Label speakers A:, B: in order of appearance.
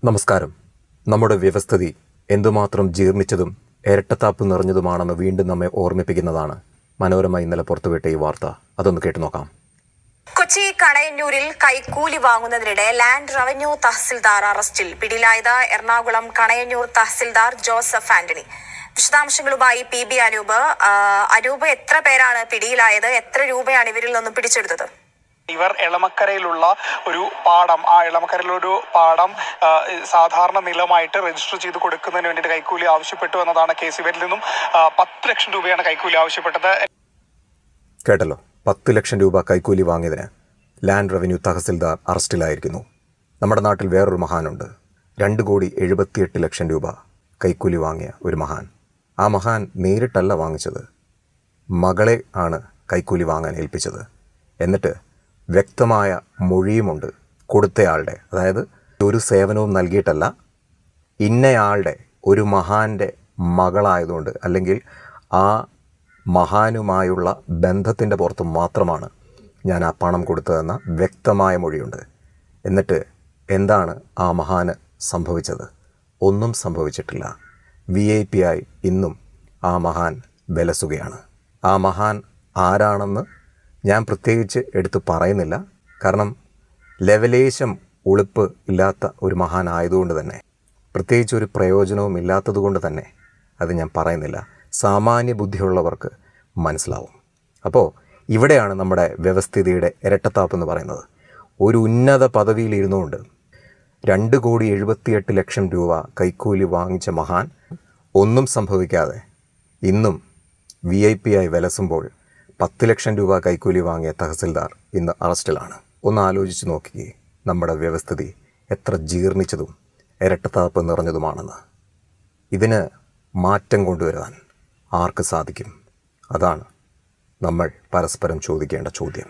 A: നമസ്കാരം. നമ്മുടെ വ്യവസ്ഥിതി എന്തുമാത്രം ജീർണിച്ചതും ഇരട്ടത്താപ്പ് നിറഞ്ഞതുമാണെന്ന് വീണ്ടും നമ്മെ ഓർമ്മിപ്പിക്കുന്നതാണ് മനോരമ ഇന്നലെ പുറത്തുവിട്ട ഈ വാർത്ത. അതൊന്ന് കേട്ടു നോക്കാം.
B: കൊച്ചി കണയന്നൂരിൽ കൈക്കൂലി വാങ്ങുന്നതിനിടെ ലാൻഡ് റവന്യൂ തഹസിൽദാർ അറസ്റ്റിൽ. പിടിയിലായത് എറണാകുളം കണയന്നൂർ തഹസിൽദാർ ജോസഫ് ആന്റണി. വിശദാംശങ്ങളുമായി PB അനൂപ്, എത്ര പേരാണ് പിടിയിലായത്? എത്ര രൂപയാണ് ഇവരിൽ നിന്നും പിടിച്ചെടുത്തത്?
C: ഇവർ എളമക്കരയിലുള്ള ഒരു പാടം, എളമക്കരയിലൊരു പാടം സാധാരണ നിലമായിട്ട് രജിസ്റ്റർ ചെയ്ത് കൊടുക്കുന്നതിന് വേണ്ടിയിട്ട് കൈക്കൂലി ആവശ്യപ്പെട്ടു എന്നതാണ് കേസ്. ഇവരിൽ നിന്നും 10 ലക്ഷം രൂപയാണ് കൈക്കൂലി ആവശ്യപ്പെട്ടത്.
A: കേട്ടല്ലോ, 10 ലക്ഷം രൂപ കൈക്കൂലി വാങ്ങിയതിന് ലാൻഡ് റവന്യൂ തഹസിൽദാർ അറസ്റ്റിലായിരിക്കുന്നു. നമ്മുടെ നാട്ടിൽ വേറൊരു മഹാനുണ്ട്. 2,78 ലക്ഷം രൂപ കൈക്കൂലി വാങ്ങിയ ഒരു മഹാൻ. ആ മഹാൻ നേരിട്ടല്ല വാങ്ങിച്ചത്, മകളെ ആണ് കൈക്കൂലി വാങ്ങാൻ ഏൽപ്പിച്ചത്. എന്നിട്ട് വ്യക്തമായ മൊഴിയുമുണ്ട് കൊടുത്തയാളുടെ. അതായത് ഒരു സേവനവും നൽകിയിട്ടല്ല, ഇന്നയാളുടെ ഒരു മഹാൻ്റെ മകളായതുകൊണ്ട് അല്ലെങ്കിൽ ആ മഹാനുമായുള്ള ബന്ധത്തിൻ്റെ പുറത്ത് മാത്രമാണ് ഞാൻ ആ പണം കൊടുത്തതെന്ന വ്യക്തമായ മൊഴിയുണ്ട്. എന്നിട്ട് എന്താണ് ആ മഹാന് സംഭവിച്ചത്? ഒന്നും സംഭവിച്ചിട്ടില്ല. VIP ആയി ഇന്നും ആ മഹാൻ വിലസുകയാണ്. ആ മഹാൻ ആരാണെന്ന് ഞാൻ പ്രത്യേകിച്ച് എടുത്ത് പറയുന്നില്ല. കാരണം ലെവലേശം ഉളുപ്പ് ഇല്ലാത്ത ഒരു മഹാൻ ആയതുകൊണ്ട് തന്നെ, പ്രത്യേകിച്ച് ഒരു പ്രയോജനവും ഇല്ലാത്തത് കൊണ്ട് തന്നെ അത് ഞാൻ പറയുന്നില്ല. സാമാന്യ ബുദ്ധിയുള്ളവർക്ക് മനസ്സിലാവും. അപ്പോൾ ഇവിടെയാണ് നമ്മുടെ വ്യവസ്ഥിതിയുടെ ഇരട്ടത്താപ്പ് എന്ന് പറയുന്നത്. ഒരു ഉന്നത പദവിയിലിരുന്നുകൊണ്ട് 2,78 ലക്ഷം രൂപ കൈക്കൂലി വാങ്ങിച്ച മഹാൻ ഒന്നും സംഭവിക്കാതെ ഇന്നും VIP ആയി വിലസുമ്പോൾ 10 ലക്ഷം രൂപ കൈക്കൂലി വാങ്ങിയ തഹസിൽദാർ ഇന്ന് അറസ്റ്റിലാണ്. ഒന്ന് ആലോചിച്ച് നോക്കിക്കേ, നമ്മുടെ വ്യവസ്ഥിതി എത്ര ജീർണിച്ചതും ഇരട്ടത്താപ്പ് നിറഞ്ഞതുമാണെന്ന്. ഇതിന് മാറ്റം കൊണ്ടുവരാൻ ആർക്ക് സാധിക്കും? അതാണ് നമ്മൾ പരസ്പരം ചോദിക്കേണ്ട ചോദ്യം.